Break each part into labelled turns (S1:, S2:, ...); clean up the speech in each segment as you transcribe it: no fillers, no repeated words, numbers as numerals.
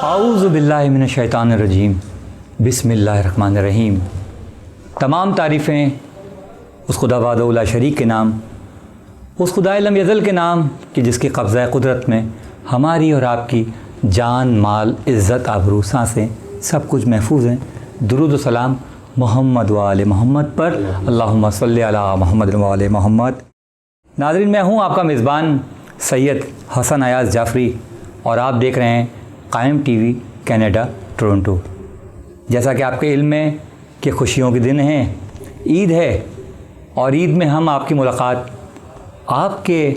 S1: اعوذ باللہ من الشیطان الرجیم، بسم اللہ الرحمن الرحیم۔ تمام تعریفیں اس خدا وحدہ لا شریک کے نام، اس خدا لم یزل کے نام کہ جس کی قبضہ قدرت میں ہماری اور آپ کی جان، مال، عزت، آبرو، سانسیں سب کچھ محفوظ ہیں۔ درود و سلام محمد و آل محمد پر، اللہم صلی علی محمد و آل محمد۔ ناظرین، میں ہوں آپ کا میزبان سید حسن ایاز جعفری اور آپ دیکھ رہے ہیں قائم ٹی وی کینیڈا ٹورنٹو۔ جیسا کہ آپ کے علم میں کہ خوشیوں کے دن ہیں، عید ہے، اور عید میں ہم آپ کی ملاقات آپ کے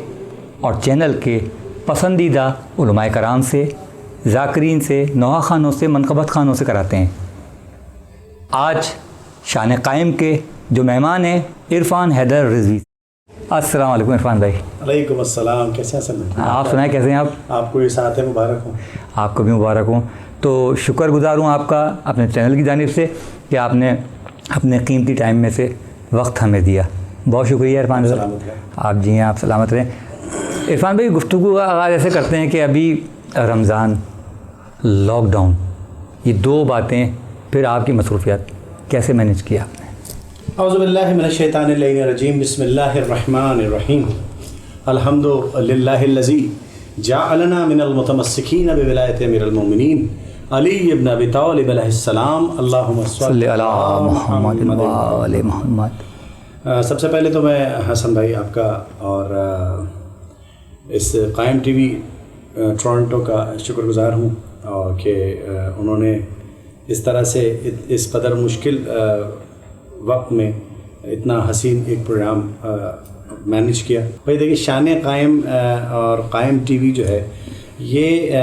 S1: اور چینل کے پسندیدہ علماء کرام سے، ذاکرین سے، نوحہ خانوں سے، منقبت خانوں سے کراتے ہیں۔ آج شان قائم کے جو مہمان ہیں عرفان حیدر رضوی۔ السلام علیکم عرفان بھائی۔
S2: وعلیکم السلام، کیسے ہیں؟
S1: آپ سنائیں کیسے ہیں آپ؟
S2: آپ کو یہ ساتھ ہے، مبارک ہوں۔
S1: آپ کو بھی مبارک ہوں۔ تو شکر گزار ہوں آپ کا اپنے چینل کی جانب سے کہ آپ نے اپنے قیمتی ٹائم میں سے وقت ہمیں دیا، بہت شکریہ عرفان بھائی۔ آپ جی ہیں، آپ سلامت رہیں۔ عرفان بھائی، گفتگو کا آغاز ایسے کرتے ہیں کہ ابھی رمضان، لاک ڈاؤن، یہ دو باتیں، پھر آپ کی مصروفیات کیسے مینیج کیا آپ نے؟
S2: اعوذ باللہ من الشیطان الرجیم، بسم اللہ الرحمن الرحیم۔ الحمد للہ الذی جعلنا من المتمسکین بولایت امیر المؤمنین علی ابن ابی طالب علیہ السلام، اللہم صلی
S1: علی محمد و آل محمد۔
S2: سب سے پہلے تو میں حسن بھائی آپ کا اور اس قائم ٹی وی ٹورنٹو کا شکر گزار ہوں، اور کہ انہوں نے اس طرح سے اس قدر مشکل وقت میں اتنا حسین ایک پروگرام مینیج کیا۔ بھائی دیکھیے، شان قائم اور قائم ٹی وی جو ہے، یہ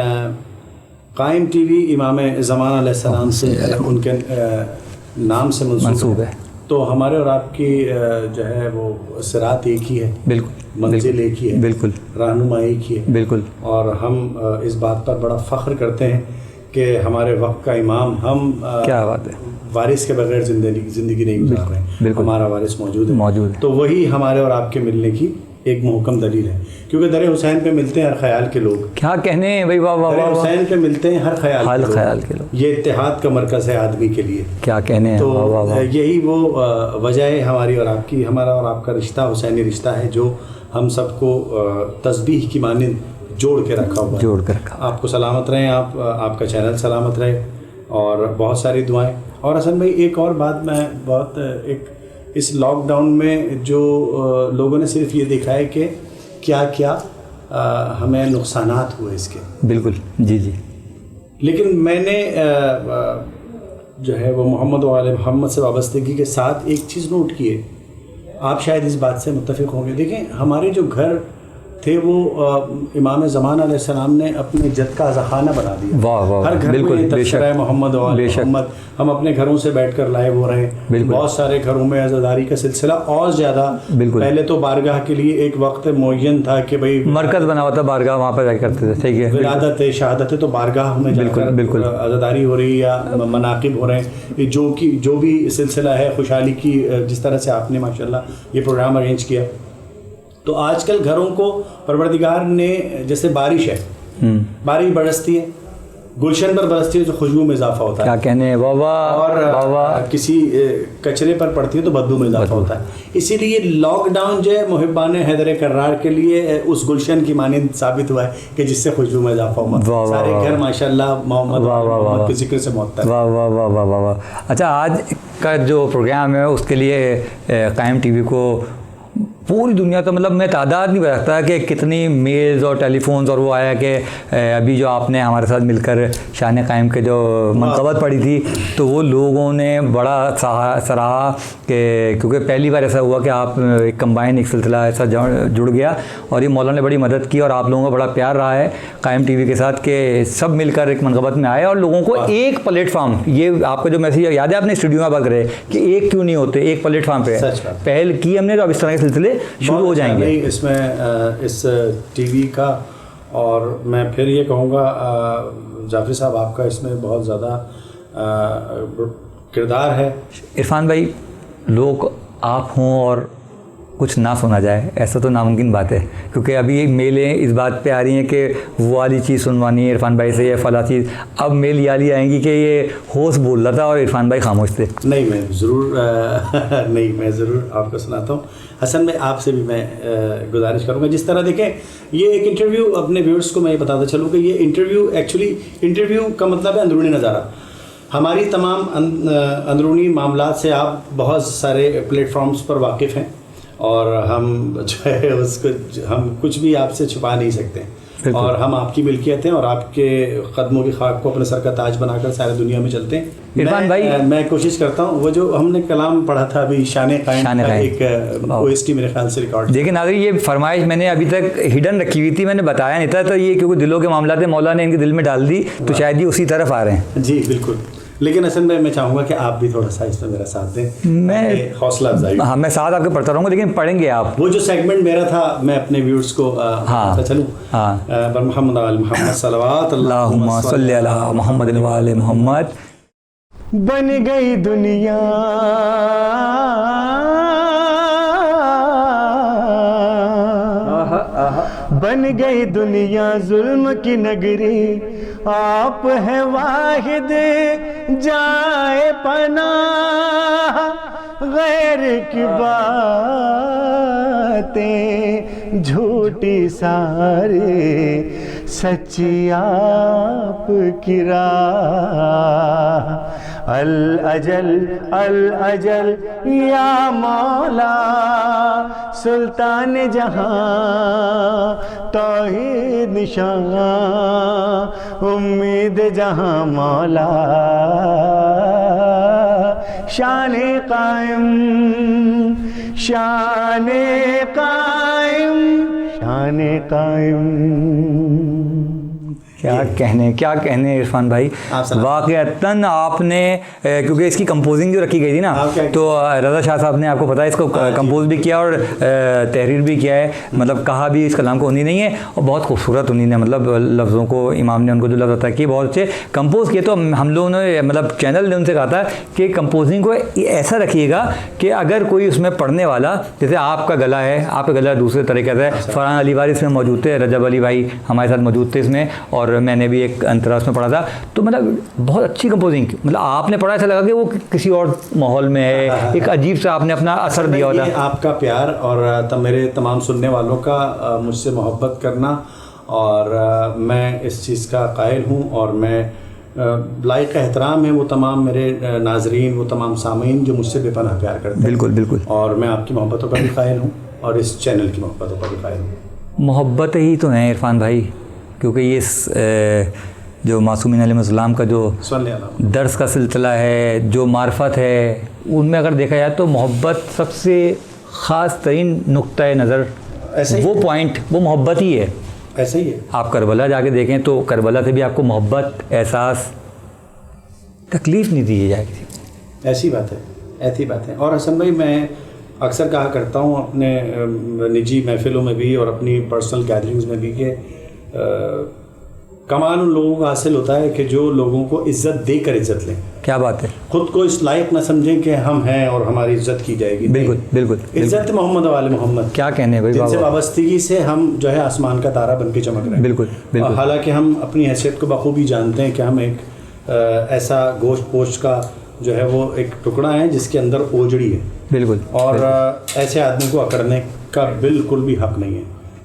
S2: قائم ٹی وی امام زمان علیہ السلام سے ان کے نام سے منسوب ہے، تو ہمارے اور آپ کی جو ہے وہ صراط ایک ہی ہے، بالکل، منزل ایک ہی ہے، بالکل، رہنمائی ایک ہی ہے، بالکل۔ اور ہم اس بات پر بڑا فخر کرتے ہیں کہ ہمارے وقت کا امام، ہم کیا بات ہے، وارث کے بغیر زندگی نہیں گزار رہے ہیں، ہمارا وارث موجود ہے، تو وہی ہمارے اور آپ کے ملنے کی ایک محکم دلیل ہے، کیونکہ در حسین پہ ملتے ہیں ہر خیال کے لوگ۔ کیا کہنے ہیں بھائی، واہ واہ، در حسین پہ ملتے ہیں ہر خیال کے لوگ، یہ اتحاد کا مرکز ہے آدمی کے لیے، کیا کہنے ہیں۔ تو یہی وہ وجہ ہے ہماری اور آپ کی، ہمارا اور آپ کا رشتہ حسینی رشتہ ہے، جو ہم سب کو تسبیح کی مانند جوڑ کے رکھا ہوا ہے، جوڑ کر رکھا۔ آپ کو سلامت رہیں، آپ کا چینل سلامت رہے، اور بہت ساری دعائیں۔ اور حسن بھائی، ایک اور بات میں بہت اس لاک ڈاؤن میں جو لوگوں نے صرف یہ دیکھا ہے کہ کیا کیا ہمیں نقصانات ہوئے اس کے، بالکل، جی جی، لیکن میں نے جو ہے وہ محمد و آل محمد سے وابستگی کے ساتھ ایک چیز نوٹ کی ہے، آپ شاید اس بات سے متفق ہوں گے۔ دیکھیں، ہمارے جو گھر تھے وہ امام زمان علیہ السلام نے اپنے جد کا ازخانہ بنا دیا، ہر گھر میں تذکرہ محمد و آل محمد ہم اپنے گھروں سے بیٹھ کر لائے ہو رہے ہیں، بہت سارے گھروں میں عزاداری کا سلسلہ اور زیادہ۔ پہلے تو بارگاہ کے لیے ایک وقت معین تھا کہ بھائی مرکز بنا ہوا تھا، بارگاہ، وہاں پہ جا کرتے تھے، ٹھیک ہے، ولادت ہے، شہادت ہے، تو بارگاہ میں جا کر عزاداری ہو رہی ہے یا مناقب ہو رہے ہیں، جو بھی سلسلہ ہے خوشحالی کی، جس طرح سے آپ نے ماشاءاللہ یہ پروگرام ارینج کیا۔ تو آج کل گھروں کو پروردگار نے، جیسے بارش ہے، بارش برستی ہے، گلشن پر برستی ہے تو خوشبو میں اضافہ ہوتا ہے، کیا کہنے ہیں، اور کسی کچرے پر پڑتی ہے تو بدبو میں اضافہ ہوتا ہے۔ اسی لیے لاک ڈاؤن جو ہے محبان حیدر کرار کے لیے اس گلشن کی مانند ثابت ہوا ہے کہ جس سے خوشبو میں اضافہ ہوا، سارے گھر ماشاءاللہ محمد کے ذکر سے معطر۔ واہ واہ واہ واہ واہ واہ۔ اچھا، آج کا جو پروگرام ہے اس کے لیے قائم ٹی وی کو پوری دنیا، تو مطلب میں تعداد نہیں بتا سکتا کہ کتنی میلز اور ٹیلی فونز، اور وہ آیا کہ ابھی جو آپ نے ہمارے ساتھ مل کر شان قائم کے جو منقبت پڑھی تھی، تو وہ لوگوں نے بڑا سراہا کہ کیونکہ پہلی بار ایسا ہوا کہ آپ ایک کمبائن ایک سلسلہ ایسا جڑ گیا، اور یہ مولانا نے بڑی مدد کی، اور آپ لوگوں کا بڑا پیار رہا ہے قائم ٹی وی کے ساتھ کہ سب مل کر ایک منقبت میں آئے اور لوگوں کو ایک پلیٹ فارم، یہ آپ کا جو میسیج یاد ہے، آپ نے اسٹوڈیو میں بات کرے کہ ایک کیوں نہیں ہوتے، ایک پلیٹ فارم پہ پہل کی ہم نے، تو اب اس طرح کے سلسلے شروع ہو جائیں گے اس میں، اس ٹی وی کا۔ اور میں پھر یہ کہوں گا جعفری صاحب، آپ کا اس میں بہت زیادہ کردار ہے۔ عرفان بھائی، لوگ آپ ہوں اور
S1: کچھ نہ سنا جائے، ایسا تو ناممکن بات ہے، کیونکہ ابھی میلیں اس بات پہ آ رہی ہیں کہ وہ والی چیز سنوانی ہے عرفان بھائی سے، یہ فلاں چیز. اب میل یہ والی آئیں گی کہ یہ ہوسٹ بول رہا تھا اور عرفان بھائی خاموش تھے.
S2: نہیں میں ضرور نہیں میں ضرور آپ کو سناتا ہوں. حسن میں آپ سے بھی میں گزارش کروں گا، جس طرح دیکھیں یہ ایک انٹرویو، اپنے ویورز کو میں یہ بتاتا چلوں کہ یہ انٹرویو ایکچولی انٹرویو کا مطلب ہے اندرونی نظارہ. ہماری تمام اندرونی معاملات سے آپ بہت سارے پلیٹ فارمز پر واقف ہیں، اور ہم جو ہے اس کو ہم کچھ بھی آپ سے چھپا نہیں سکتے، اور ہم آپ کی ملکیت ہیں اور آپ کے قدموں کی خاک کو اپنے سر کا تاج بنا کر سارے دنیا میں چلتے ہیں.
S1: عرفان بھائی
S2: میں کوشش کرتا ہوں، وہ جو ہم نے کلام پڑھا تھا ابھی شان قائم کا ایک OST میرے خیال سے ریکارڈ.
S1: لیکن ناظرین یہ فرمائش میں نے ابھی تک ہڈن رکھی ہوئی تھی، میں نے بتایا نہیں تھا، تو یہ کیونکہ دلوں کے معاملات ہیں مولا نے ان کے دل میں ڈال دی، تو شاید یہ اسی طرف آ رہے ہیں.
S2: جی بالکل. لیکن اصل میں چاہوں گا کہ آپ بھی تھوڑا سا اس میں میرا ساتھ دیں،
S1: میں
S2: حوصلہ افزائی.
S1: ہاں میں ساتھ آپ کے پڑھتا رہوں گا، لیکن پڑھیں گے آپ.
S2: وہ جو سیگمنٹ میرا تھا میں اپنے ویورز کو چلوں. بر محمد علی محمد صلوات
S1: اللہم صلی علی محمد و آل محمد.
S3: بن گئی دنیا بن گئی دنیا ظلم کی نگری، آپ ہے واحد جائے پناہ، غیر کی باتیں جھوٹی سارے، سچی آپ کی راہ. الاجل الاجل یا مولا سلطان جہاں، توحید نشان امید جہاں مولا، شان قائم شان قائم شان قائم.
S1: کیا کہنے عرفان بھائی، واقعتاً آپ نے کیونکہ اس کی کمپوزنگ جو رکھی گئی تھی نا، تو رضا شاہ صاحب نے آپ کو پتا ہے اس کو کمپوز بھی کیا اور تحریر بھی کیا ہے، مطلب کہا بھی اس کلام کو انہی نہیں ہے، اور بہت خوبصورت انہی نے مطلب لفظوں کو، امام نے ان کو جو لفظ عطا کیے بہت اچھے کمپوز کیے. تو ہم لوگوں نے مطلب چینل نے ان سے کہا تھا کہ کمپوزنگ کو ایسا رکھیے گا کہ اگر کوئی اس میں پڑھنے والا، جیسے آپ کا گلا ہے، آپ کا گلا دوسرے طریقے سے، فرحان علی بھائی اس میں موجود تھے، رجب علی بھائی ہمارے ساتھ موجود تھے اس میں، اور میں نے بھی ایک انترا اس میں پڑھا تھا، تو مطلب بہت اچھی کمپوزنگ، مطلب آپ نے پڑھا ایسا لگا کہ وہ کسی اور ماحول میں ہے، ایک عجیب سا آپ نے اپنا اثر دیا ہوتا.
S2: آپ کا پیار اور میرے تمام سننے والوں کا مجھ سے محبت کرنا، اور میں اس چیز کا قائل ہوں، اور میں لائق احترام ہے وہ تمام میرے ناظرین، وہ تمام سامعین جو مجھ سے بے پناہ پیار کرتے ہیں.
S1: بالکل بالکل.
S2: اور میں آپ کی محبتوں کا بھی قائل ہوں، اور اس چینل کی محبتوں کا بھی قائل ہوں.
S1: محبت ہی تو ہیں عرفان بھائی، کیونکہ یہ جو معصومین علیہ السلام کا جو درس کا سلسلہ ہے، جو معرفت ہے، ان میں اگر دیکھا جائے تو محبت سب سے خاص ترین نقطۂ نظر، وہ پوائنٹ وہ محبت ہی ہے.
S2: ایسا ہی ہے.
S1: آپ کربلا جا کے دیکھیں تو کربلا سے بھی آپ کو محبت، احساس، تکلیف نہیں دی جائے کسی کو.
S2: ایسی بات ہے، ایسی بات ہے. اور حسن بھائی میں اکثر کہا کرتا ہوں اپنے نجی محفلوں میں بھی اور اپنی پرسنل گیدرنگز میں بھی کہ کمال ان لوگوں کو حاصل ہوتا ہے کہ جو لوگوں کو عزت دے کر عزت لیں.
S1: کیا بات ہے.
S2: خود کو اس لائق نہ سمجھیں کہ ہم ہیں اور ہماری عزت کی جائے گی.
S1: بالکل بالکل.
S2: عزت محمد و آل محمد،
S1: کیا کہنے بھائی،
S2: جن سے وابستگی سے ہم جو ہے آسمان کا تارہ بن کے چمک رہے ہیں.
S1: بالکل بالکل.
S2: حالانکہ ہم اپنی حیثیت کو بخوبی جانتے ہیں کہ ہم ایک ایسا گوشت پوشت کا جو ہے وہ ایک ٹکڑا ہے جس کے اندر اوجڑی ہے.
S1: بالکل.
S2: اور ایسے آدمی کو اکڑنے کا بالکل بھی حق نہیں ہے.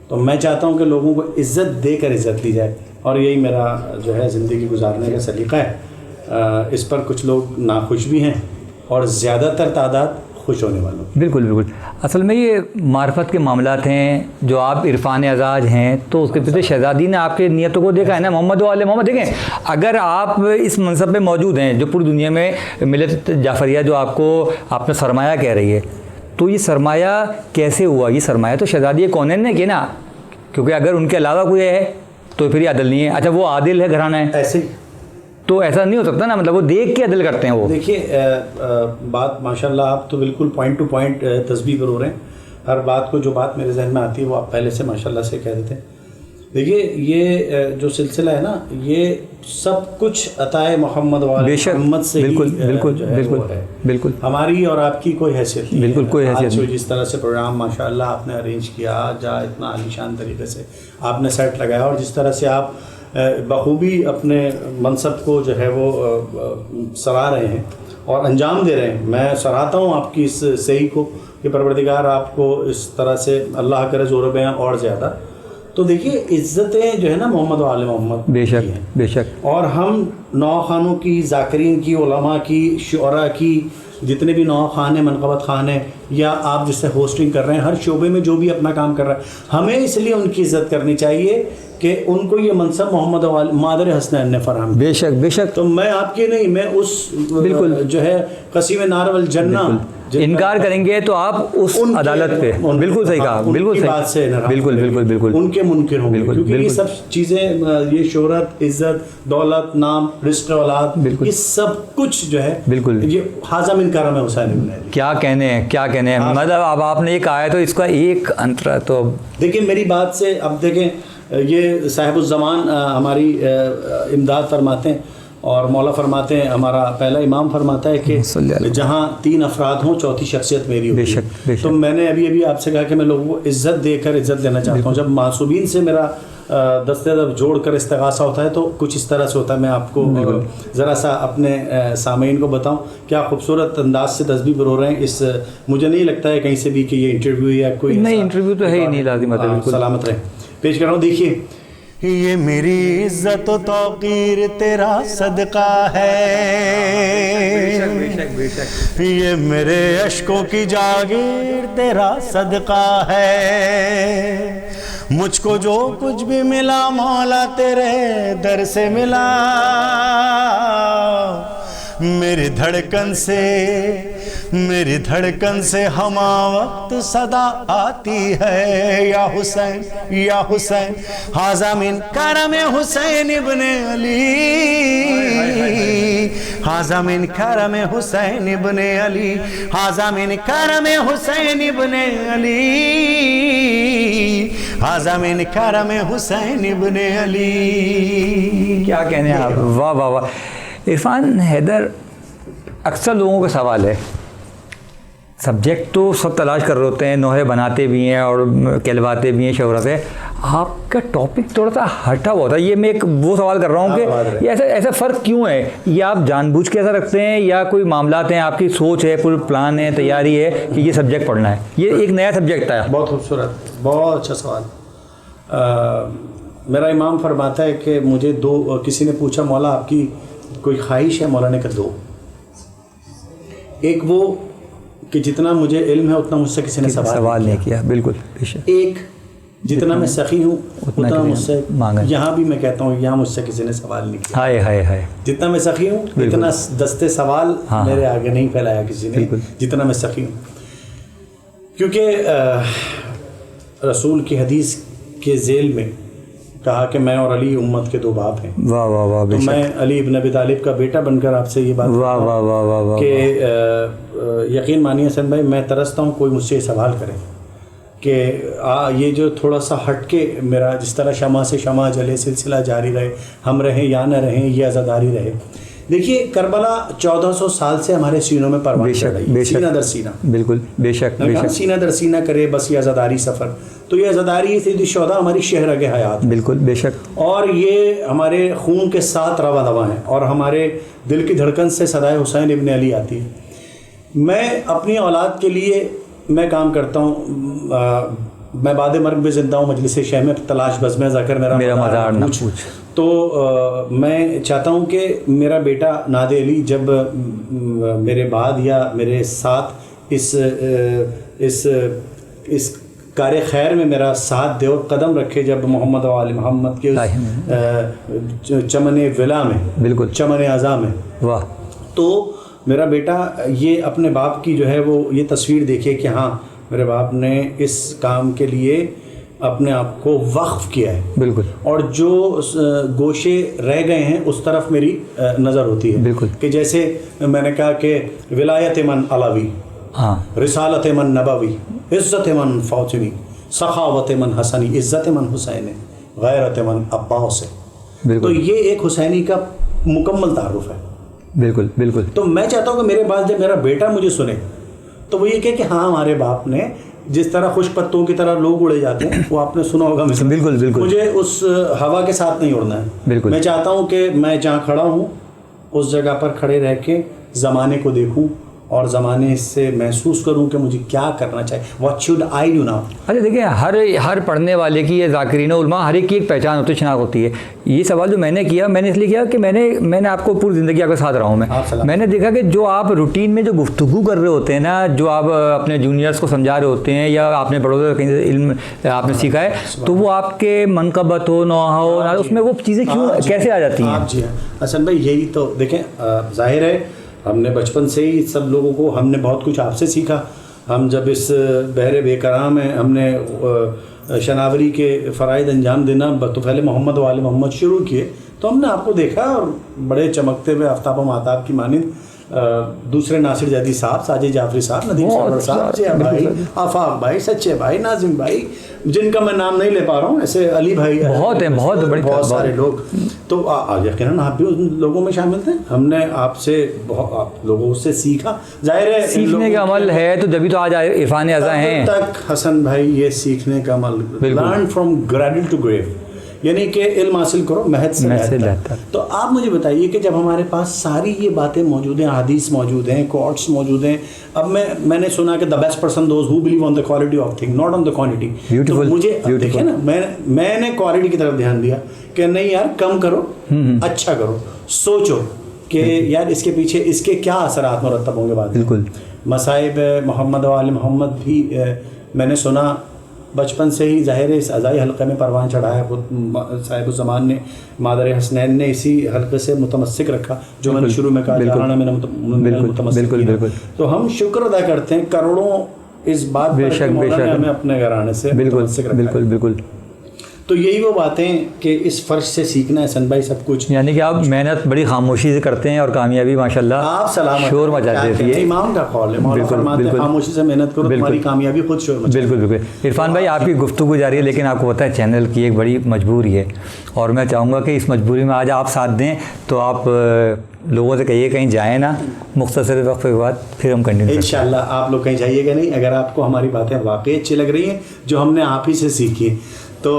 S2: تو میں چاہتا ہوں کہ لوگوں کو عزت دے کر عزت دی جائے، اور یہی میرا جو ہے زندگی گزارنے کا سلیقہ ہے. اس پر کچھ لوگ ناخوش بھی ہیں اور زیادہ تر تعداد خوش ہونے والوں.
S1: بالکل بالکل. اصل میں یہ معرفت کے معاملات ہیں، جو آپ عرفان اعزاز ہیں تو اس کے پیچھے شہزادی نے آپ کے نیتوں کو دیکھا ہے نا. محمد و آل محمد، دیکھیں اگر آپ اس منصب پہ موجود ہیں جو پوری دنیا میں ملت جعفریہ جو آپ کو آپ نے سرمایہ کہہ رہی ہے، تو یہ سرمایہ کیسے ہوا؟ یہ سرمایہ تو شہزادی کونین نے کیا نا، کیونکہ اگر ان کے علاوہ کوئی ہے تو پھر یہ عدل نہیں ہے. اچھا وہ عادل ہے گھرانہ ہے،
S2: ایسے
S1: تو ایسا نہیں ہو سکتا نا، مطلب وہ دیکھ کے عدل کرتے ہیں. وہ
S2: دیکھیے بات ماشاءاللہ آپ تو بالکل پوائنٹ ٹو پوائنٹ تسبیح پر ہو رہے ہیں. ہر بات کو جو بات میرے ذہن میں آتی ہے وہ آپ پہلے سے ماشاءاللہ سے کہہ دیتے ہیں. دیکھیے یہ جو سلسلہ ہے نا یہ سب کچھ عطائے محمد والے محمد سے
S1: بالکل بالکل
S2: جو ہے
S1: بالکل
S2: وہ ہے.
S1: بالکل
S2: ہماری اور آپ کی کوئی حیثیت نہیں
S1: بالکل کوئی حیثیت
S2: نہیں. جس طرح سے پروگرام ماشاء اللہ آپ نے ارینج کیا جا اتنا عالیشان طریقے سے آپ نے سیٹ لگایا اور جس طرح سے آپ بخوبی اپنے منصب کو جو ہے وہ سرا رہے ہیں اور انجام دے رہے ہیں. میں سراہتا ہوں آپ کی اس صحیح کو کہ پروردگار آپ کو اس طرح سے اللہ کرے زور و بیاں اور زیادہ. تو دیکھیے عزتیں جو ہے نا محمد و آل محمد
S1: بے شک بے شک.
S2: اور ہم نوخوانوں کی ذاکرین کی علماء کی شعراء کی جتنے بھی نوخوان ہیں منقبت خان ہیں یا آپ جس سے ہوسٹنگ کر رہے ہیں ہر شعبے میں جو بھی اپنا کام کر رہا ہے ہمیں اس لیے ان کی عزت کرنی چاہیے کہ ان کو یہ منصب محمد مادر حسنین نے فراہم کیا.
S1: بے شک بے شک.
S2: تو میں آپ کی نہیں میں اس
S1: بالکل
S2: جو ہے قسیم نار والجنہ
S1: انکار کریں گے تو آپ اس عدالت پہ بالکل صحیح کہا. بالکل صحیح. بالکل بالکل بالکل
S2: ان کے منکر ہوں گے
S1: بالکل
S2: کیونکہ یہ سب چیزیں یہ شہرت عزت دولت نام رشتہ اولاد یہ سب کچھ جو ہے
S1: بالکل
S2: یہ حاضہ من کرم حسین ابن علی.
S1: کیا کہنے ہیں کیا کہنے ہیں. مطلب اب آپ نے یہ کہا ہے تو اس کا ایک انترا تو
S2: دیکھیں میری بات سے اب دیکھیں یہ صاحب الزمان ہماری امداد فرماتے ہیں اور مولا فرماتے ہیں ہمارا پہلا امام فرماتا ہے کہ جہاں 3 افراد ہوں چوتھی شخصیت میری ہوتی ہے. تو میں نے ابھی آپ سے کہا کہ میں لوگوں کو عزت دے کر عزت دینا چاہتا ہوں. جب معصومین سے میرا دستیاب جوڑ کر استغاثہ ہوتا ہے تو کچھ اس طرح سے ہوتا ہے. میں آپ کو ذرا سا اپنے سامعین کو بتاؤں کیا خوبصورت انداز سے تسبیح ہو رہے ہیں. اس مجھے نہیں لگتا ہے کہیں سے بھی کہ یہ انٹرویو یا کوئی
S1: نہیں انٹرویو تو ہے ہی نہیں لازم.
S2: سلامت رہیں. پیش کر رہا ہوں دیکھیے
S3: یہ میری عزت و توقیر تیرا صدقہ ہے یہ میرے اشکوں کی جاگیر تیرا صدقہ ہے مجھ کو جو کچھ بھی ملا مولا تیرے در سے ملا میری دھڑکن سے ہما وقت صدا آتی ہے یا حسین ھذا من کرم حسین ابن علی ھذا من کرم حسین ابن علی ھذا من کرم حسین ابن علی ھذا من کرم حسین ابن علی.
S1: کیا کہنے ہیں آپ. واہ واہ واہ. عرفان حیدر اکثر لوگوں کا سوال ہے سبجیکٹ تو سب تلاش کر رہے ہوتے ہیں نوحے بناتے بھی ہیں اور کہلواتے بھی ہیں شہرت ہے. آپ کا ٹاپک تھوڑا سا ہٹا ہوا تھا. یہ میں ایک وہ سوال کر رہا ہوں کہ یہ ایسا فرق کیوں ہے. یہ آپ جان بوجھ کے ایسا رکھتے ہیں یا کوئی معاملات ہیں آپ کی سوچ ہے پورا پلان ہے تیاری ہے کہ یہ سبجیکٹ پڑھنا ہے. یہ ایک نیا سبجیکٹ ہے.
S2: بہت خوبصورت بہت اچھا سوال. میرا امام فرماتا ہے کہ مجھے کسی نے پوچھا مولا آپ کی کوئی خواہش ہے. مولا نے کہا 2. ایک وہ کہ جتنا مجھے علم ہے اتنا مجھ سے کسی نے سوال نہیں کیا.
S1: بالکل.
S2: ایک جتنا میں سخی ہوں اتنا مجھ سے یہاں بھی میں کہتا ہوں یہاں مجھ سے کسی نے سوال نہیں کیا.
S1: ہائے
S2: جتنا میں سخی ہوں اتنا دستے سوال میرے آگے نہیں پھیلایا کسی نے جتنا میں سخی ہوں. کیونکہ رسول کی حدیث کے ذیل میں کہا کہ میں اور علی امت کے 2 باپ ہیں.
S1: واہ واہ واہ.
S2: تو میں علی ابن ابی طالب کا بیٹا بن کر آپ سے یہ بات
S1: واہ واہ واہ واہ
S2: کہ یقین مانیے حسن بھائی میں ترستا ہوں کوئی مجھ سے سوال کرے کہ یہ جو تھوڑا سا ہٹ کے میرا جس طرح شمع سے شمع جلے سلسلہ جاری رہے ہم رہیں یا نہ رہیں یہ عزاداری رہے. دیکھیے کربلا 1400 سال سے ہمارے سینوں میں پروان چڑھ رہی ہے سینہ در سینہ.
S1: بالکل بے شک
S2: سینہ در سینہ کرے بس یہ عزاداری سفر. تو یہ عزاداری سید الشہداء ہماری شہرگ حیات.
S1: بالکل بے شک.
S2: اور یہ ہمارے خون کے ساتھ رواں دواں ہیں اور ہمارے دل کی دھڑکن سے صدائے حسین ابن علی آتی ہے. میں اپنی اولاد کے لیے میں کام کرتا ہوں. میں بعد مرگ بھی زندہ ہوں. مجلس شہم تلاش بزم ذکر میرا مزار نہ پوچھ. تو میں چاہتا ہوں کہ میرا بیٹا ناد علی جب میرے بعد یا میرے ساتھ اس کار خیر میں میرا ساتھ دے اور قدم رکھے جب محمد و آل محمد کے چمن ولا میں بالکل چمن اعظم میں.
S1: واہ. تو
S2: میرا بیٹا یہ اپنے باپ کی جو ہے وہ یہ تصویر دیکھے کہ ہاں میرے باپ نے اس کام کے لیے اپنے آپ کو وقف کیا ہے.
S1: بالکل.
S2: اور جو گوشے رہ گئے ہیں اس طرف میری نظر ہوتی ہے.
S1: بالکل.
S2: کہ جیسے میں نے کہا کہ ولایت من علاوی رسالت من نبوی عزت من فاطمی سخاوت من حسنی عزت من حسین. غیرت مند اباؤ سے. تو
S1: بالکل
S2: یہ ایک حسینی کا مکمل تعارف ہے.
S1: بالکل بالکل.
S2: تو میں چاہتا ہوں کہ میرے بعد جب میرا بیٹا مجھے سنے تو وہ یہ کہے کہ ہاں ہمارے باپ نے جس طرح خوش پتوں کی طرح لوگ اڑے جاتے ہیں وہ آپ نے سنا ہوگا.
S1: بالکل بالکل.
S2: مجھے اس ہوا کے ساتھ نہیں اڑنا ہے.
S1: بالکل.
S2: میں چاہتا ہوں کہ میں جہاں کھڑا ہوں اس جگہ پر کھڑے رہ کے زمانے کو دیکھوں اور زمانے سے محسوس کروں کہ مجھے کیا کرنا چاہیے. What should I do now.
S1: اچھا دیکھیں ہر پڑھنے والے کی یا ذاکرین علماء ہر ایک کی ایک پہچان ہوتی ہے, شناخت ہوتی ہے. یہ سوال جو میں نے کیا میں نے اس لیے کیا کہ میں نے آپ کو پوری زندگی آپ کے ساتھ رہا ہوں. میں نے دیکھا کہ جو آپ روٹین میں جو گفتگو کر رہے ہوتے ہیں نا, جو آپ اپنے جونیئرس کو سمجھا رہے ہوتے ہیں یا آپ نے بڑوں سے کہیں سے علم آپ نے سیکھا ہے, تو وہ آپ کے منقبت ہو نوحہ ہو اس میں وہ چیزیں کیوں کیسے آ جاتی ہیں؟
S2: جی ہاں حسن بھائی, یہی تو دیکھیں ظاہر ہے ہم نے بچپن سے ہی سب لوگوں کو ہم نے بہت کچھ آپ سے سیکھا. ہم جب اس بحر بے کرام میں ہم نے شناوری کے فرائض انجام دینا بطفیل محمد و آل محمد شروع کیے تو ہم نے آپ کو دیکھا اور بڑے چمکتے ہوئے آفتاب و مہتاب کی مانند دوسرے ناصر جیدی صاحب, ساجد جعفری صاحب, ندیم سرور صاحب, جیا بھائی, آفاق بھائی, سچے بھائی, ناظم بھائی, جن کا میں نام نہیں لے پا رہا ہوں, ایسے علی بھائی,
S1: بہت ہیں,
S2: بہت سارے لوگ. تو یقیناً آپ بھی ان لوگوں میں شامل تھے. ہم نے آپ سے آپ لوگوں سے سیکھا. ظاہر ہے
S1: سیکھنے کا عمل ہے تو جبھی تو آج عرفان ازاں ہیں.
S2: تک حسن بھائی یہ سیکھنے کا عمل, لرن فرام گریڈل ٹو گریو, یعنی کہ علم حاصل کرو مہد سے لہد. تو آپ مجھے بتائیے کہ جب ہمارے پاس ساری یہ باتیں موجود ہیں, حدیث موجود ہیں, کوٹس موجود ہیں, اب میں نے سنا کہ the best person those who believe on the quality of thing not on the quantity. تو مجھے دیکھیں نا, میں نے کوالٹی کی طرف دھیان دیا کہ نہیں یار کم کرو, اچھا کرو, سوچو کہ یار اس کے پیچھے اس کے کیا اثرات مرتب ہوں گے بعد.
S1: بالکل.
S2: مصائب محمد و آل محمد بھی میں نے سنا بچپن سے ہی. ظاہر ہے اس عزائی حلقے میں پروان چڑھایا صاحب الزمان نے, مادر حسنین نے اسی حلقے سے متمسک رکھا, جو میں نے شروع میں کہا جانا میں متمسک. تو ہم شکر ادا کرتے ہیں کروڑوں اس بات پر مولا نے ہمیں اپنے گھرانے سے متمسک رکھا.
S1: بالکل بالکل.
S2: تو یہی وہ باتیں کہ اس فرش سے سیکھنا ہے حسن بھائی سب کچھ.
S1: یعنی کہ آپ محنت بڑی خاموشی سے کرتے ہیں اور کامیابی ماشاءاللہ
S2: آپ سلامت
S1: شور مچا دیتی ہے.
S2: امام کا قول ہے, مولا فرماتے ہیں خاموشی سے محنت کرو تمہاری کامیابی خود شور مچا.
S1: بالکل بالکل. عرفان بھائی آپ کی گفتگو جاری ہے, لیکن آپ کو پتہ ہے چینل کی ایک بڑی مجبوری ہے, اور میں چاہوں گا کہ اس مجبوری میں آج آپ ساتھ دیں. تو آپ لوگوں سے کہیے کہیں جائیں نا, مختصر وقت کے بعد پھر ہم کنٹینیو.
S2: انشاءاللہ آپ لوگ کہیں جائیے گا نہیں. اگر آپ کو ہماری باتیں واقعی اچھی لگ رہی ہیں جو ہم نے آپ ہی سے سیکھی تو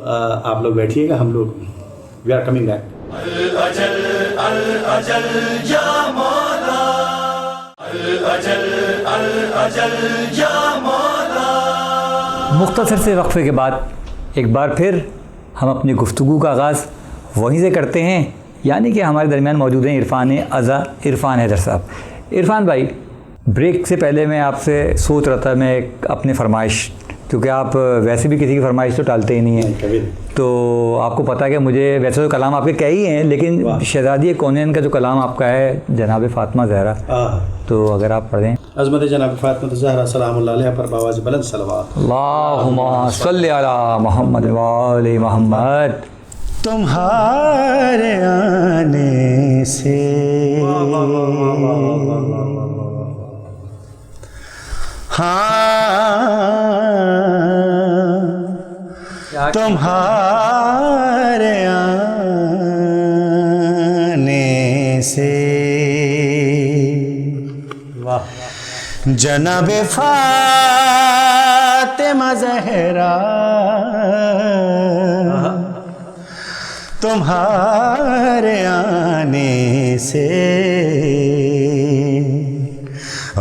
S2: آپ لوگ بیٹھیے گا, ہم لوگ وی آر کمنگ بیک. الاجل الاجل یا مولا, الاجل الاجل یا مولا.
S1: مختصر سے وقفے کے بعد ایک بار پھر ہم اپنی گفتگو کا آغاز وہیں سے کرتے ہیں, یعنی کہ ہمارے درمیان موجود ہیں عرفان ازاں, عرفان حیدر صاحب. عرفان بھائی, بریک سے پہلے میں آپ سے سوچ رہا تھا میں اپنی فرمائش, کیونکہ آپ ویسے بھی کسی کی فرمائش تو ٹالتے ہی نہیں ہیں, تو آپ کو پتہ ہے کہ مجھے ویسے تو کلام آپ کے کئی ہیں, لیکن شہزادی کونین کا جو کلام آپ کا ہے جناب فاطمہ زہرا, تو اگر آپ پڑھ دیں.
S2: عظمت جناب فاطمہ زہرا سلام اللہ علیہ پر باواز بلند صلوات.
S1: اللہم صلی علی محمد و آل محمد.
S3: تمہارے آنے سے تمہارے آنے سے جناب فاطمہ زہرا تمہارے آنے سے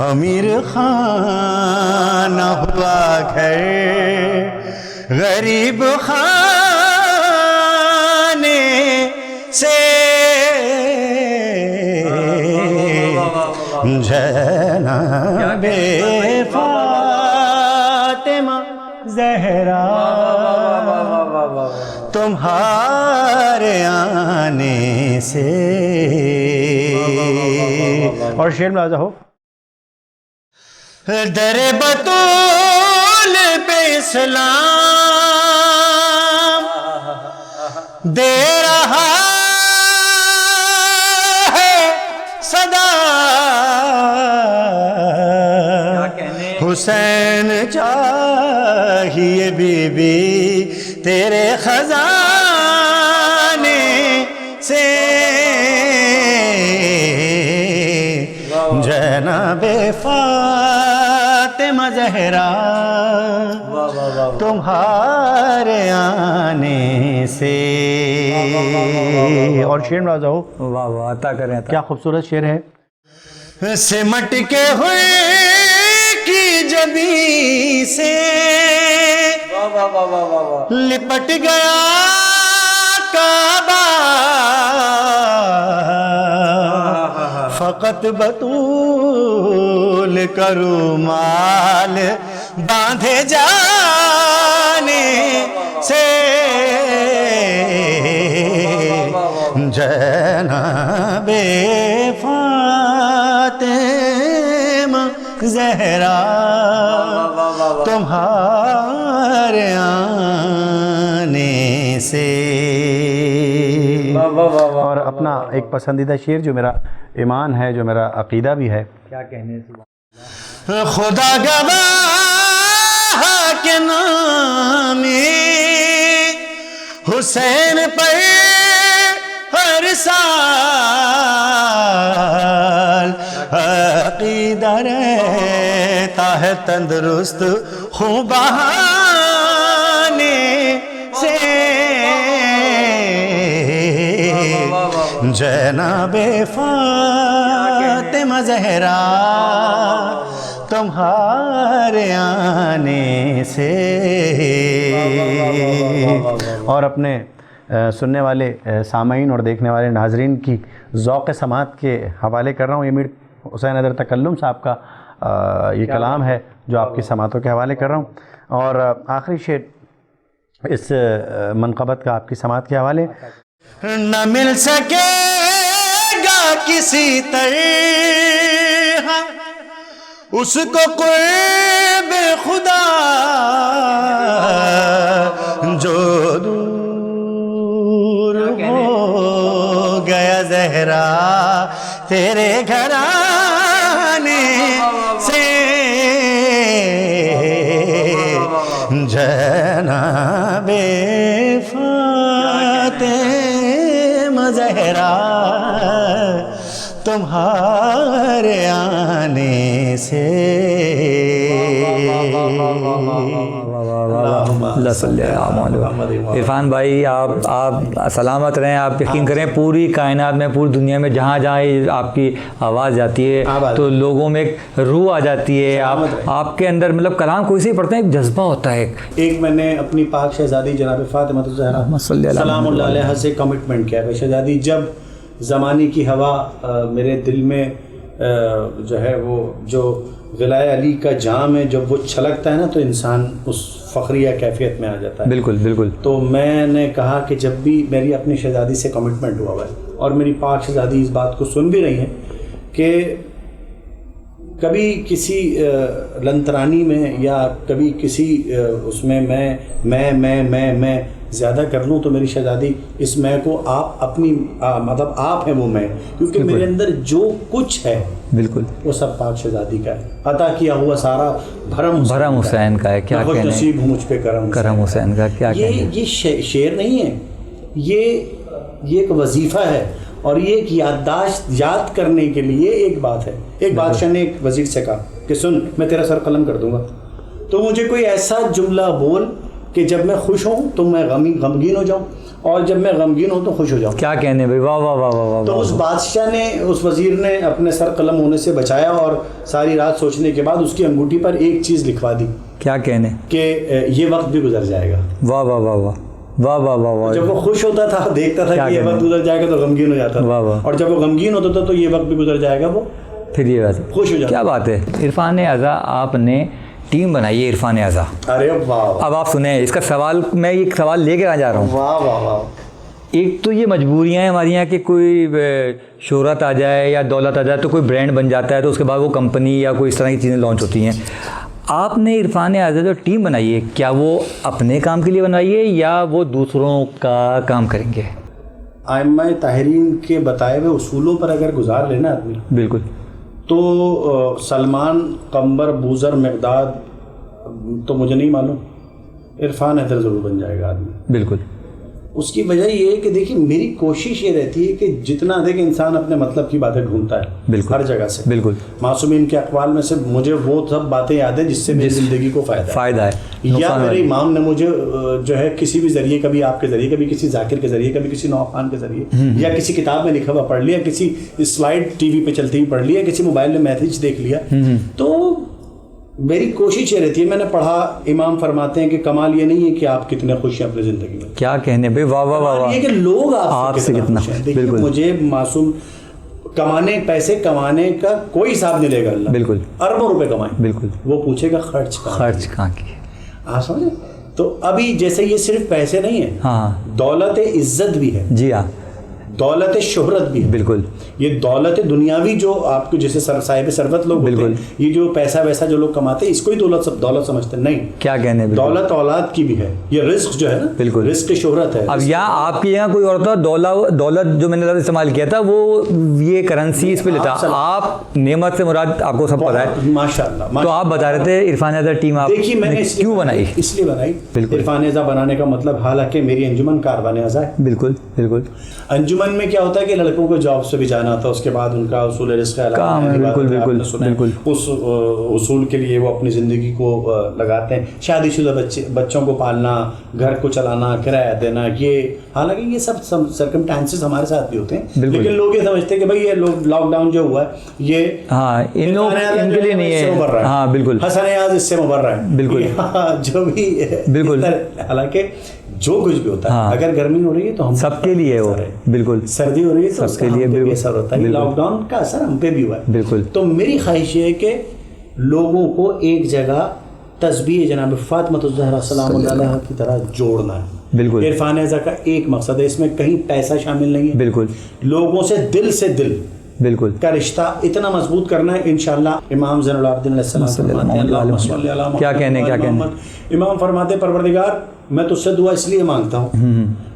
S3: امیر خانہ ہوا گھر غریب خانے سے جناب فاطمہ زہرا تمہارے آنے سے. اور شعر میں آ جاؤ. در بطول پہ اسلام دے رہا ہے صدا, حسین چاہیے بی بی تیرے خزانے سے جناب فاطمہ زہرا تمہارے آنے سے. اور شعر نوازا ہو.
S1: واہ واہ، عطا کریں عطا.
S3: کیا خوبصورت شعر ہے. سمٹ کے ہوئے کی جبیں سے لپٹ گیا کعبہ، فقط بطول کا رومال باندھے جانے سے جناب فاطمہ زہرا تمہارے آنے سے. اور اپنا ایک پسندیدہ شعر جو میرا ایمان ہے، جو میرا عقیدہ بھی ہے.
S1: کیا کہنے.
S3: خدا گواہ کے نام حسین پر ہر سال عقیدہ رہتا ہے تندرست خوں بہانے سے جناب فاطمہ زہرا تمہارے آنے سے. اور اپنے سننے والے سامعین اور دیکھنے والے ناظرین کی ذوق سماعت کے حوالے کر رہا ہوں. یہ میر حسین حیدر تکلم صاحب کا یہ کلام ہے جو آپ کی سماعتوں کے حوالے کر رہا ہوں. اور آخری شعر اس منقبت کا آپ کی سماعت کے حوالے. نہ مل سکے گا کسی طرح اس کو قرب خدا جو دور ہو گیا زہرا تیرے گھرانے سے جناب فاطمہ زہرا تمہارے آنے سے.
S1: عرفان بھائی آپ سلامت رہیں. آپ یقین کریں پوری کائنات میں، پوری دنیا میں جہاں جہاں آپ کی آواز جاتی ہے تو لوگوں میں ایک روح آ جاتی ہے. آپ کے اندر مطلب کلام کوئی سے پڑھتے ہیں ایک جذبہ ہوتا ہے.
S2: ایک میں نے اپنی پاک شہزادی جناب فاطمہ الزہرا سلام اللہ علیہ سے کمٹمنٹ کیا کہ شہزادی جب زمانے کی ہوا میرے دل میں جو ہے وہ جو غلائے علی کا جام ہے جب وہ چھلکتا ہے نا تو انسان اس فخریہ کیفیت میں آ جاتا ہے.
S1: بالکل بالکل.
S2: تو میں نے کہا کہ جب بھی میری اپنی شہزادی سے کمٹمنٹ ہوا ہے اور میری پاک شہزادی اس بات کو سن بھی رہی ہیں کہ کبھی کسی لنترانی میں یا کبھی کسی اس میں میں زیادہ کر لوں تو میری شہزادی اس میں کو آپ اپنی مطلب آپ ہیں وہ میں، کیونکہ میرے اندر جو کچھ ہے
S1: بالکل وہ
S2: سب پاک شہزادی کا ہے. عطا کیا ہوا سارا بھرم
S1: حسین کا ہے. کیا کہنے،
S2: نصیب ہوں مجھ پہ کرم
S1: حسین کا. کیا کہنے،
S2: یہ شعر نہیں ہے، یہ ایک وظیفہ ہے اور یہ ایک یادداشت یاد کرنے کے لیے ایک بات ہے. ایک بادشاہ نے ایک وزیر سے کہا کہ سن میں تیرا سر قلم کر دوں گا تو مجھے کوئی ایسا جملہ بول کہ جب میں خوش ہوں تو میں غمگین ہو جاؤں اور جب میں غمگین ہوں تو خوش ہو جاؤں.
S1: کیا کہنے بھائی. واہ واہ واہ واہ.
S2: تو اس بادشاہ نے، اس وزیر نے اپنے سر قلم ہونے سے بچایا اور ساری رات سوچنے کے بعد اس کی انگوٹھی پر ایک چیز لکھوا دی.
S1: کیا کہنے
S2: کہ یہ وقت بھی گزر جائے گا.
S1: واہ واہ واہ واہ واہ واہ واہ واہ.
S2: جب وہ خوش ہوتا تھا دیکھتا تھا کہ یہ وقت گزر جائے گا تو غمگین ہو جاتا تھا، اور جب وہ غمگین ہوتا تھا تو یہ وقت بھی گزر جائے گا وہ
S1: پھر یہ بات
S2: خوش ہو جاتا.
S1: کیا بات ہے. عرفان اعضا آپ نے ٹیم بنائی ہے عرفان اعضا.
S2: ارے واہ.
S1: اب آپ سنیں اس کا سوال، میں ایک سوال لے کے جا رہا ہوں.
S2: واہ واہ واہ.
S1: ایک تو یہ مجبوریاں ہیں ہماری یہاں کہ کوئی شہرت آ جائے یا دولت آ جائے تو کوئی برانڈ بن جاتا ہے تو اس کے بعد وہ کمپنی یا کوئی اس طرح کی چیزیں لانچ ہوتی ہیں. آپ نے عرفان اعضا جو ٹیم بنائی ہے کیا وہ اپنے کام کے لیے بنائی ہے یا وہ دوسروں کا کام کریں گے؟
S2: ائمہ طاہرین کے بتائے ہوئے اصولوں پر اگر گزار لینا آدمی
S1: بالکل
S2: تو سلمان، قمبر، بوذر، مقداد تو مجھے نہیں معلوم، عرفان حیدر ضرور بن جائے گا آدمی.
S1: بالکل.
S2: اس کی وجہ یہ ہے کہ دیکھیے میری کوشش یہ رہتی ہے کہ جتنا دیکھیں انسان اپنے مطلب کی باتیں ڈھونڈتا ہے
S1: بالکل
S2: ہر جگہ سے.
S1: بالکل.
S2: معصومین کے اقوال میں سے مجھے وہ سب باتیں یاد ہیں جس سے میری زندگی کو فائدہ ہے. یا میرے امام نے مجھے جو ہے کسی بھی ذریعے، کبھی آپ کے ذریعے، کبھی کسی ذاکر کے ذریعے، کبھی کسی نواب خان کے ذریعے، یا کسی کتاب میں لکھا ہوا پڑھ لیا، کسی سلائڈ ٹی وی پہ چلتی ہوئی پڑھ لیا، کسی موبائل میں میسج دیکھ لیا. تو میری کوشش یہ رہتی ہے، میں نے پڑھا، امام فرماتے ہیں کہ کمال یہ نہیں ہے کہ آپ کتنے خوش ہیں اپنی زندگی میں،
S1: کیا کہنے بھائی، واہ واہ واہ واہ،
S2: یہ کہ لوگ آپ سے کتنا خوش ہیں. دیکھیے مجھے معصوم پیسے کمانے کا کوئی حساب نہیں لے گا اللہ.
S1: بالکل.
S2: اربوں روپے کمائیں،
S1: بالکل،
S2: وہ پوچھے گا خرچ
S1: کہاں کی.
S2: آپ سمجھیں. تو ابھی جیسے یہ صرف پیسے نہیں ہیں،
S1: ہاں،
S2: دولت عزت بھی ہے.
S1: جی ہاں،
S2: دولت شہرت بھی ہے.
S1: بالکل.
S2: یہ دولت دنیاوی جو آپ کو جیسے صاحب ثروت لوگ ہوتے ہیں، یہ جو پیسہ ویسا جو لوگ کماتے ہیں اس کو ہی دولت سمجھتے ہیں. نہیں، کیا کہنے، دولت اولاد کی بھی ہے. یہ رزق جو ہے نا، بالکل رزق شہرت ہے. اب یہاں
S1: آپ کے یہاں کوئی اور تھا، دولت جو میں نے لفظ استعمال کیا تھا وہ یہ کرنسی اس پہ لیتا. آپ نعمت سے مراد آپ کو سب پتہ ہے
S2: ماشاء اللہ.
S1: تو آپ بتا رہے تھے عرفان حیدر ٹیم آپ
S2: دیکھیے میں نے
S1: کیوں بنائی؟
S2: اس لیے بنائی. عرفان حیدر بنانے کا مطلب، حالانکہ میری انجمن کاروان اعضاء ہے. بالکل بالکل. انجمن میں کیا ہوتا ہے کہ لڑکوں کو جابس پہ بھی جانا ہوتا ہے، اس کے بعد ان کا اصول رزق ہے. بالکل بالکل بالکل. اس اصول کے لیے وہ اپنی زندگی کو لگاتے ہیں. شادی شدہ بچوں کو پالنا، گھر کو چلانا، کرایہ دینا، یہ حالانکہ یہ سب سرکمٹانسز ہمارے ساتھ بھی ہوتے ہیں. لیکن لوگ یہ سمجھتے ہیں کہ بھائی یہ لاک ڈاؤن جو ہوا ہے یہ
S1: ان کے لیے نہیں ہے. ہاں بالکل.
S2: حسن نیاز اس سے مبرہ ہے.
S1: بالکل.
S2: جو بھی بالکل. حالانکہ جو کچھ بھی ہوتا ہے، اگر گرمی ہو رہی ہے تو ہم
S1: سب کے لیے ہو، بالکل.
S2: سردی ہو رہی ہے تو سب کے لیے بھی اثر ہوتا ہے. لاک ڈاؤن کا اثر ہم پہ بھی ہوا ہے. بالکل. تو میری خواہش یہ ہے کہ لوگوں کو ایک جگہ تسبیح جناب فاطمۃ الزہرا سلام اللہ علیہا کی طرح جوڑنا ہے. بالکل. عرفان حیدر کا ایک مقصد ہے، اس میں کہیں پیسہ شامل نہیں ہے. بالکل. لوگوں سے دل بالکل کا رشتہ اتنا مضبوط کرنا ہے. انشاءاللہ امام زین العابدین علیہ السلام فرماتے ہیں، اللہم صلی علی محمد، کیا کہنے. امام فرماتے ہیں پروردگار میں تجھ سے دعا اس لیے مانگتا ہوں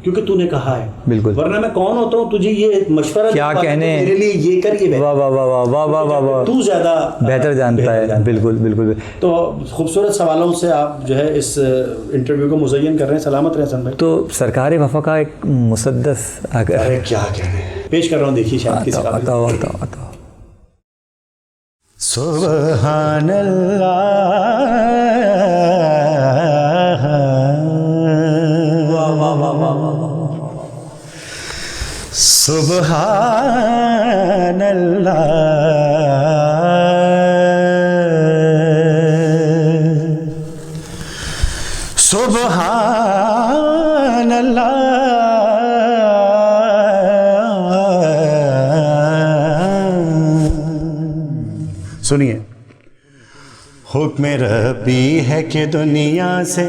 S2: کیونکہ تو نے کہا ہے. بالکل. ورنہ میں کون ہوتا ہوں تجھے یہ مشورہ کیا کہنے، میرے لیے یہ کر، یہ واہ واہ واہ واہ واہ واہ واہ، تو زیادہ بہتر جانتا ہے. بالکل بالکل. تو خوبصورت سوالوں سے آپ جو ہے اس انٹرویو کو مزین کر رہے ہیں. سلامت رہیں حسن بھائی. تو سرکار وفا کا ایک مسدس اگر کیا کہنے پیش کر رہا ہوں، دیکھیے شاید کسی کا.
S3: سبحان اللہ سبحان اللہ سبحان اللہ. سنیے، حکم ربی ہے کہ دنیا سے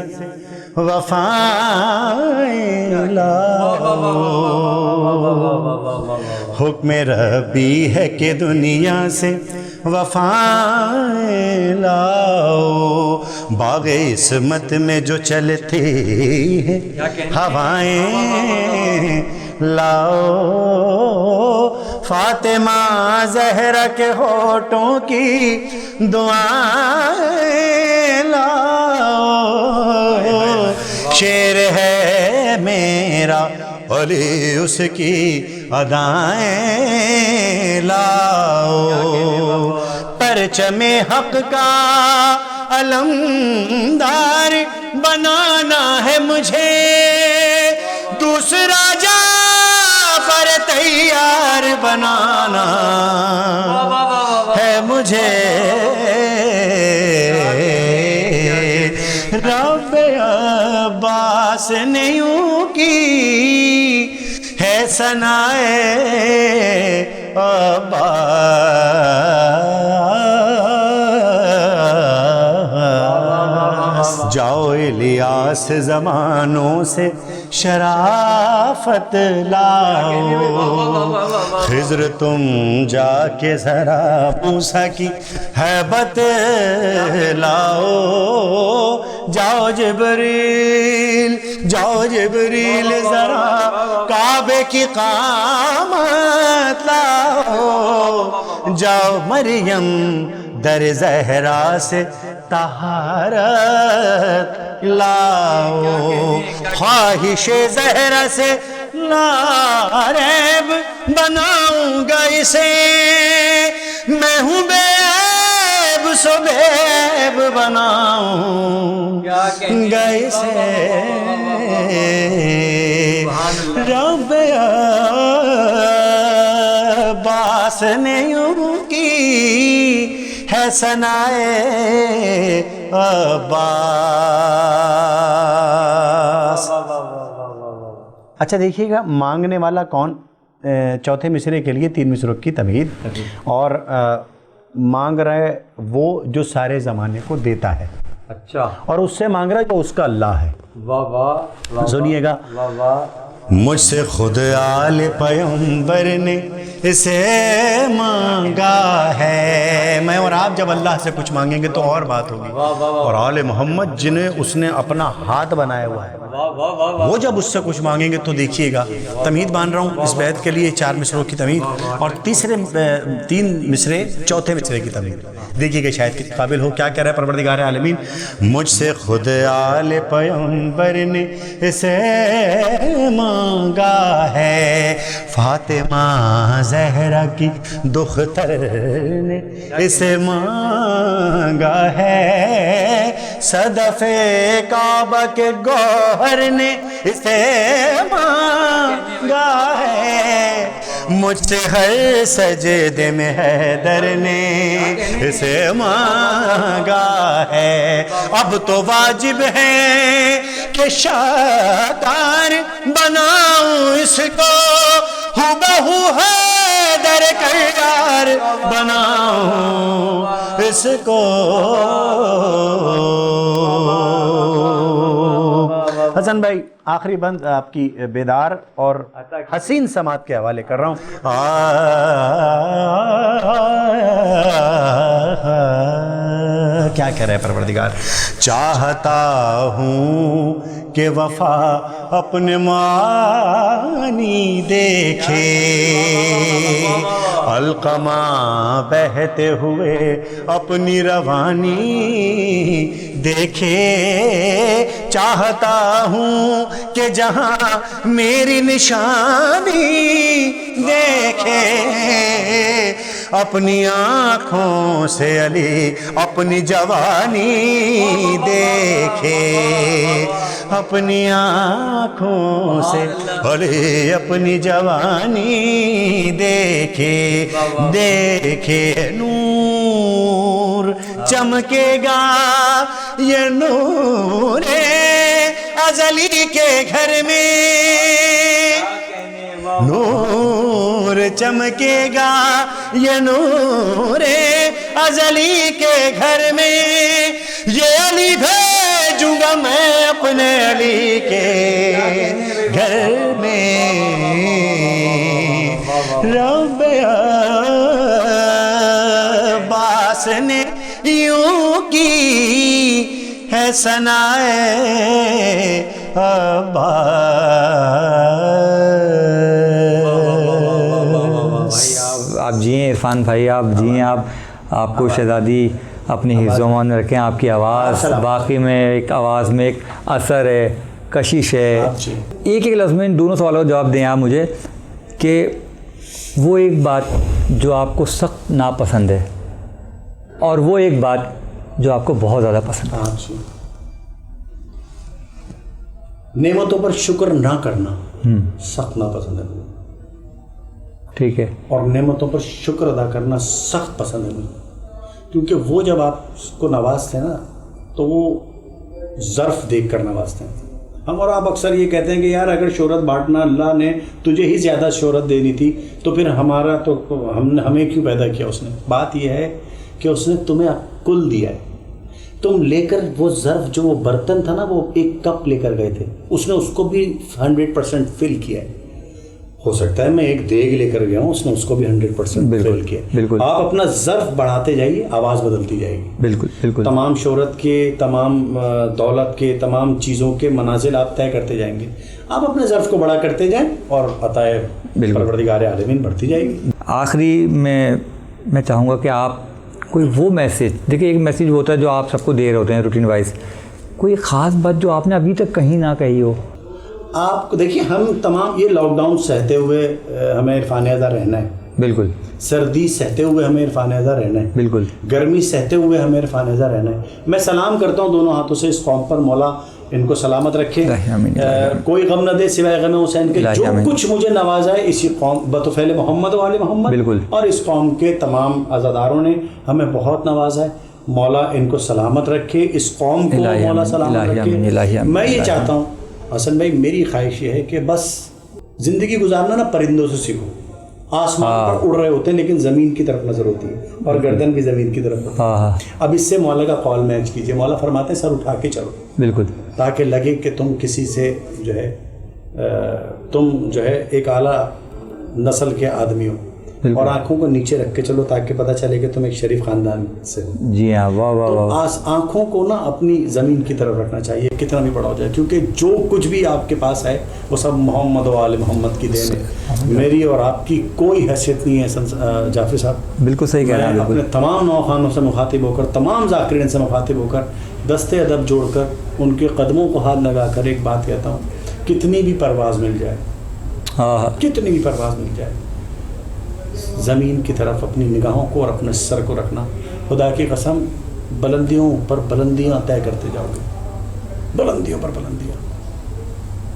S3: وفائیں لاؤ. حکم ربی ہے کہ دنیا سے وفائیں لاؤ. باغ عصمت میں جو چلتے ہیں ہوائیں لاؤ. فاطمہ زہرا کے ہونٹوں کی دعائیں لاؤ. شعر ہے میرا علی اس کی ادائیں لاؤ. پرچم حق کا علمدار بنانا ہے مجھے، دوسرا جعفر تیار بنانا ہے مجھے. رب عباس نے یوں کی ہے ثنائے عباس. جاؤ الیاس زمانوں سے شرافت لاؤ. خضر تم جا کے ذرا موسیٰ کی ہیبت لاؤ. جاؤ جبریل ذرا کعبے کی قامت لاؤ. جاؤ مریم در زہرا سے طہارت لاؤ، خواہش زہرا سے لاریب بناؤں گا اسے، میں ہوں بے عیب سو بے عیب بناؤں گا اسے، رب عباس نے یوں کی ہے ثنائے عباس۔ اچھا دیکھیے گا مانگنے والا کون، چوتھے مصرعے کے لیے 3 مصرعوں کی تمہید، اور مانگ رہا ہے وہ جو سارے زمانے کو دیتا ہے،
S1: اچھا،
S3: اور اس سے مانگ رہا ہے تو اس کا اللہ ہے۔
S1: واہ واہ،
S3: سنیے گا، مجھ سے خود آل پیغمبر نے اسے مانگا ہے، میں اور آپ جب اللہ سے کچھ مانگیں گے تو اور بات ہوگی، اور آل محمد جنہیں اس نے اپنا ہاتھ بنایا ہوا ہے وہ جب اس سے کچھ مانگیں گے تو دیکھیے گا، تمہید مان رہا ہوں اس بیت کے لیے 4 مصرعوں کی تمہید، اور 3 مصرعے چوتھے مصرعے کی تمہید، دیکھیے گا شاید کتنے قابل ہو۔ کیا کہہ رہا ہے پروردگار عالمین، مجھ سے خود آل پیغمبر نے اسے مانگا ہے، فاطمہ زہرا کی دختر نے اسے مانگا ہے، صدف کعبہ کے گوہر نے اسے مانگا ہے، مجھ سے ہر سجدے میں حیدر نے اسے مانگا ہے، اب تو واجب ہے کہ شاکر بناؤں اس کو، ہو بہو حیدر کردار بناؤں اس کو۔ حسن بھائی آخری بند آپ کی بیدار اور حسین سماعت کے حوالے کر رہا ہوں۔ کیا کہہ رہے ہیں پروردگار، چاہتا ہوں کہ وفا اپنے معنی دیکھے، القمہ بہتے ہوئے اپنی روانی دیکھے، چاہتا ہوں کہ جہاں میری نشانی دیکھے، اپنی آنکھوں سے علی اپنی جوانی دیکھے، اپنی آنکھوں سے علی اپنی جوانی دیکھے، دیکھے نور چمکے گا یہ نور ازلی کے گھر میں، نور چمکے گا یہ نور ازلی کے گھر میں، یہ علی بھیجوں گا میں اپنے علی کے گھر میں، رب عباس نے یوں کی ہے ثنائے عباس۔
S1: آپ جئیں عرفان بھائی، آپ جئیں، آپ کو شہزادی اپنی حفظ و امان میں رکھیں، آپ کی آواز باقی میں ایک آواز میں ایک اثر ہے، کشش ہے۔ ایک لفظ میں ان دونوں سوالوں کا جواب دیں آپ مجھے کہ وہ ایک بات جو آپ کو سخت ناپسند ہے اور وہ ایک بات جو آپ کو بہت زیادہ پسند ہے۔
S2: نعمتوں پر شکر نہ کرنا سخت ناپسند ہے،
S1: ٹھیک ہے،
S2: اور نعمتوں پر شکر ادا کرنا سخت پسند ہے مجھے، کیونکہ وہ جب آپ کو نوازتے ہیں نا تو وہ ظرف دیکھ کر نوازتے ہیں۔ ہم اور آپ اکثر یہ کہتے ہیں کہ یار اگر شہرت بانٹنا اللہ نے تجھے ہی زیادہ شہرت دینی تھی تو پھر ہمارا تو ہمیں کیوں پیدا کیا اس نے؟ بات یہ ہے کہ اس نے تمہیں کل دیا ہے، تم لے کر وہ ظرف جو وہ برتن تھا نا، وہ ایک کپ لے کر گئے تھے، اس نے اس کو بھی 100% فل کیا ہے۔ ہو سکتا ہے میں ایک دیگ لے کر گیا ہوں، اس نے اس کو بھی 100% فل کیا۔
S1: بالکل،
S2: آپ اپنا ظرف بڑھاتے جائیے، آواز بدلتی جائے گی۔
S1: بالکل بالکل،
S2: تمام شہرت کے، تمام دولت کے، تمام چیزوں کے منازل آپ طے کرتے جائیں گے۔ آپ اپنے ظرف کو بڑا کرتے جائیں اور عطائے پروردگار عالمین بڑھتی جائے گی۔
S1: آخری میں چاہوں گا کہ آپ کوئی وہ میسیج، دیکھیے ایک میسیج ہوتا ہے جو آپ سب کو دے رہے ہوتے ہیں روٹین وائز، کوئی خاص بات جو آپ نے ابھی تک کہیں نہ کہی ہو؟
S2: آپ دیکھیے ہم تمام یہ لاک ڈاؤن سہتے ہوئے ہمیں عرفان اعضا رہنا ہے،
S1: بالکل،
S2: سردی سہتے ہوئے ہمیں عرفان اعضا رہنا ہے،
S1: بالکل،
S2: گرمی سہتے ہوئے ہمیں عرفان اعضا رہنا ہے۔ میں سلام کرتا ہوں دونوں ہاتھوں سے اس قوم پر، مولا ان کو سلامت رکھے، کوئی غم نہ دے سوائے غم حسین کے، جو کچھ مجھے نوازا ہے اسی قوم بطفیل محمد و آل محمد،
S1: بالکل،
S2: اور اس قوم کے تمام عزاداروں نے ہمیں بہت نوازا ہے، مولا ان کو سلامت رکھے، اس قوم کو مولا سلامت رکھے۔ میں یہ چاہتا ہوں حسن بھائی، میری خواہش یہ ہے کہ بس زندگی گزارنا نا پرندوں سے سیکھو، آسمان پر اڑ رہے ہوتے ہیں لیکن زمین کی طرف نظر ہوتی ہے اور گردن بھی زمین کی طرف ہوتی ہے۔ اب اس سے مولا کا قول میچ کیجئے، مولا فرماتے ہیں سر اٹھا کے چلو،
S1: بالکل،
S2: تاکہ لگے کہ تم کسی سے جو ہے تم جو ہے ایک اعلیٰ نسل کے آدمی ہو، اور آنکھوں کو نیچے رکھ کے چلو تاکہ پتہ چلے کہ تم ایک شریف خاندان سے ہو۔
S1: جی ہاں، واہ واہ واہ۔
S2: آنکھوں کو نا اپنی زمین کی طرف رکھنا چاہیے، کتنا بھی بڑا ہو جائے، کیونکہ جو کچھ بھی آپ کے پاس ہے وہ سب محمد و آل محمد کی دین ہے، میری اور آپ کی کوئی حیثیت نہیں ہے۔ جعفری صاحب
S1: بالکل صحیح کہہ رہے ہیں،
S2: میں اپنے تمام نوخوانوں سے مخاطب ہو کر، تمام ذاکرین سے مخاطب ہو کر، دستے ادب جوڑ کر ان کے قدموں کو ہاتھ لگا کر ایک بات کہتا ہوں، کتنی بھی پرواز مل جائے، کتنی بھی پرواز مل جائے، زمین کی طرف اپنی نگاہوں کو اور اپنے سر کو رکھنا، خدا کی قسم بلندیوں پر بلندیاں طے کرتے جاؤ گے، بلندیوں پر بلندیاں۔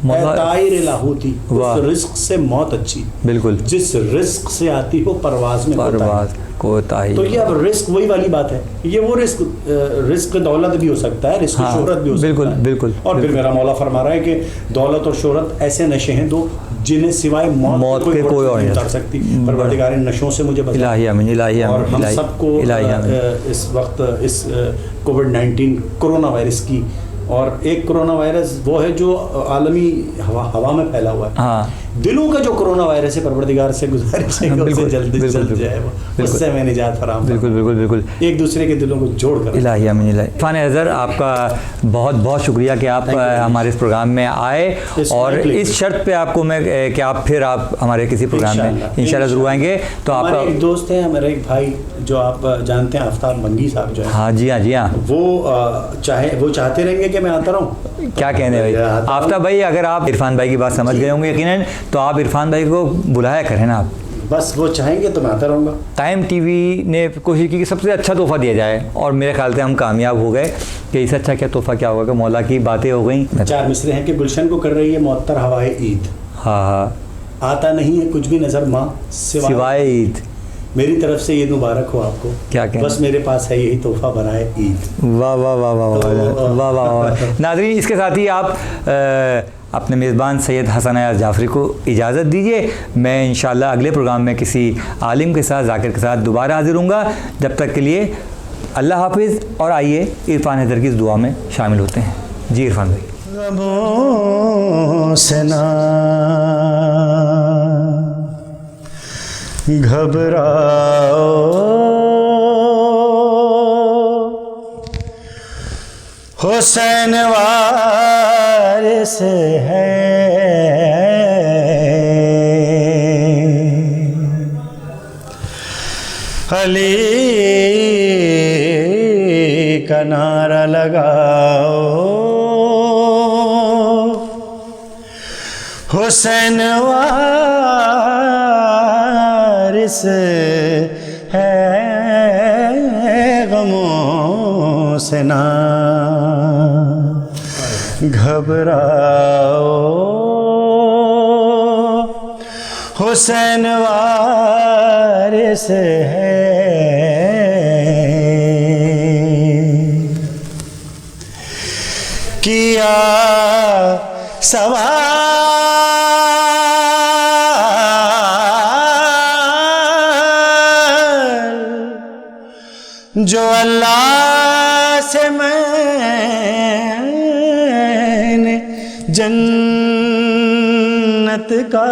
S2: اے طائر لاہوتی، اس رزق سے موت اچھی،
S1: بالکل،
S2: جس رزق سے آتی ہو پرواز میں
S1: کوتاہی۔
S2: تو یہ اب رزق وہی والی بات ہے، یہ وہ رزق دولت بھی ہو سکتا ہے، رزق شہرت بھی ہو سکتا ہے،
S1: بالکل بالکل۔
S2: اور پھر میرا مولا فرما رہا ہے کہ دولت اور شہرت ایسے نشے ہیں دو جنہیں سوائے موت کے کوئی اور نہیں اتار سکتی۔ پروردگار ان نشوں سے مجھے بچا، اور ہم سب کو اس وقت اس کووڈ-19 کرونا وائرس کی، اور ایک کرونا وائرس وہ ہے جو عالمی ہوا میں پھیلا ہوا ہے، دلوں کا جو کرونا وائرس ہے، پروردگار سے گزارش ہے کہ اسے جلد جلد جائے، اس سے میں نجات فراہم،
S1: بالکل بالکل بالکل،
S2: ایک دوسرے کے دلوں کو جوڑ کر۔
S1: الہی امین الہی۔ عرفان اظہر، آپ کا بہت بہت شکریہ کہ آپ ہمارے اس پروگرام میں آئے، اور اس شرط پہ آپ کو میں کہ آپ ہمارے کسی پروگرام میں انشاءاللہ ضرور آئیں گے۔ تو آپ
S2: ہمارے ایک دوست ہیں، ہمارے ایک بھائی جو آپ جانتے ہیں، آفتاب منگی صاحب جو ہے،
S1: ہاں جی ہاں جی ہاں،
S2: وہ چاہتے رہیں گے کہ میں آتا رہوں۔
S1: کیا کہنے بھائی آفتاب بھائی، اگر آپ عرفان بھائی کی بات سمجھ گئے ہوں گے یقیناً، تو آپ عرفان بھائی کو بلایا کریں نا، آپ
S2: بس وہ چاہیں گے تو میں آتا رہوں گا۔
S1: قائم ٹی وی نے کوشش کی کہ سب سے اچھا تحفہ دیا جائے، اور میرے خیال سے ہم کامیاب ہو گئے کہ اس سے اچھا کیا تحفہ کیا ہوگا کہ مولا کی باتیں ہو گئیں۔
S2: 4 مصرے ہیں کہ گلشن کو کر رہی ہے معطر ہوائے عید،
S1: ہاں ہاں،
S2: آتا نہیں ہے کچھ بھی نظر ماں
S1: سوائے عید،
S2: میری طرف سے عید مبارک ہو آپ کو،
S1: کیا کہیں،
S2: بس میرے پاس ہے یہی تحفہ برائے عید۔
S1: واہ واہ واہ واہ واہ واہ۔ ناظرین، اس کے ساتھ ہی آپ اپنے میزبان سید حسن ایاز جعفری کو اجازت دیجیے، میں انشاءاللہ اگلے پروگرام میں کسی عالم کے ساتھ، ذاکر کے ساتھ دوبارہ حاضر ہوں گا۔ جب تک کے لیے اللہ حافظ، اور آئیے عرفان حیدر کی اس دعا میں شامل ہوتے ہیں۔ جی عرفان بھائی۔
S2: غموں سے نہ گھبراؤ، حسین وارث ہے، علی کا نعرہ لگاؤ، حسین وارث ہے، غموں سے نہ گھبراؤ، حسین وارث ہے، کیا سوال جو اللہ سے میں نے جنت کا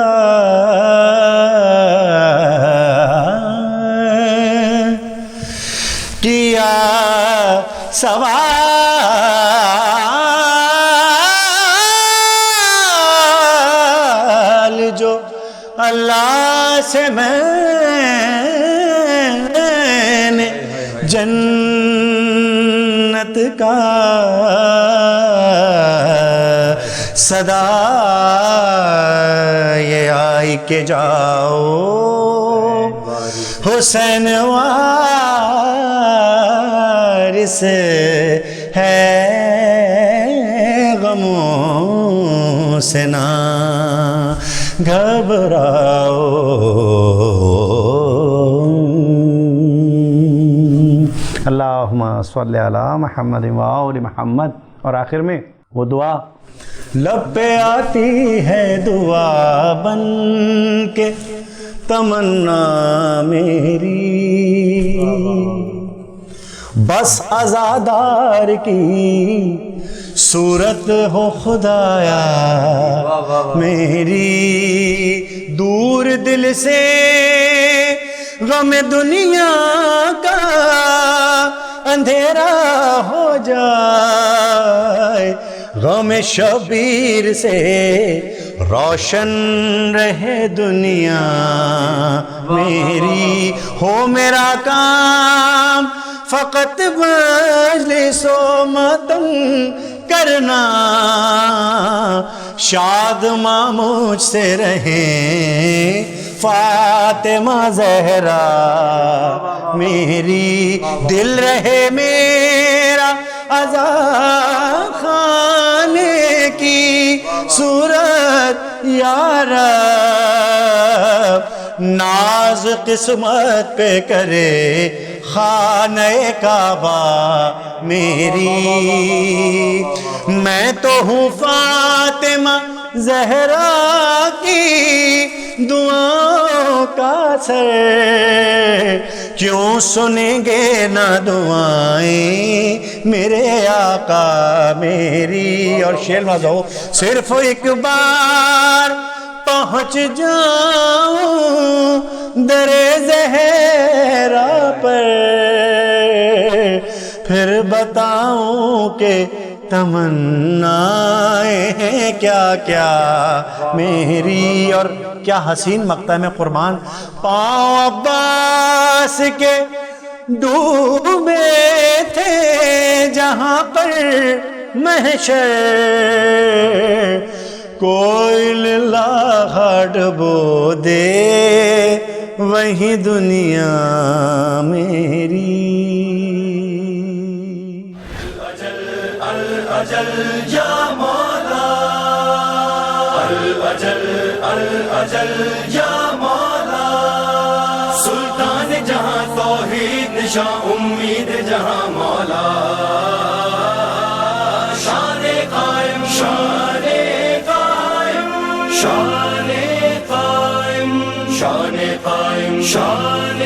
S2: کیا سوال جو اللہ سے میں نے
S3: جنت کا صدا یہ آئی کہ جاؤ حسین وارث ہے غموں سے نہ گھبراؤ. اللہم صلی علی محمد و آل محمد. اور آخر میں وہ دعا لب پہ آتی ہے دعا بن کے تمنا میری، بس عزادار کی صورت ہو خدایا میری، دور دل سے غم دنیا کا اندھیرا ہو جائے، غم شبیر سے روشن رہے دنیا میری، ہو میرا کام فقط مجلس و ماتم کرنا، شاد ماں مجھ سے رہیں فاطمہ زہرا میری، دل رہے میرا عزا خانے کی صورت یا رب، ناز قسمت پہ کرے خانہ کعبہ میری، میں تو ہوں فاطمہ زہرا کی دعاؤں کا سر، کیوں سنیں گے نہ دعائیں میرے آقا میری. اور شعر میں جاؤ صرف ایک بار پہنچ جاؤں در زہرا پر، پھر بتاؤں کہ تمنائیں ہیں کیا کیا میری. اور کیا حسین مقطع میں قربان، پاؤں عباس کے ڈوبے تھے جہاں پر محشر، کوئی لاہ ڈبو دے وہی دنیا میری.
S4: الأجل یا مولا، الأجل الأجل یا مولا، سلطان جہاں توحید نشاں امید جہاں مولا، شان قائم شان قائم شان قائم شان قائم شان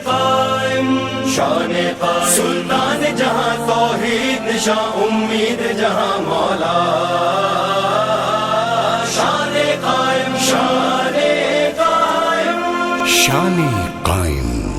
S4: قائم شان قائم، سلطان جہاں توحید نشاں امید جہاں مولا، شان قائم شان قائم
S5: شان قائم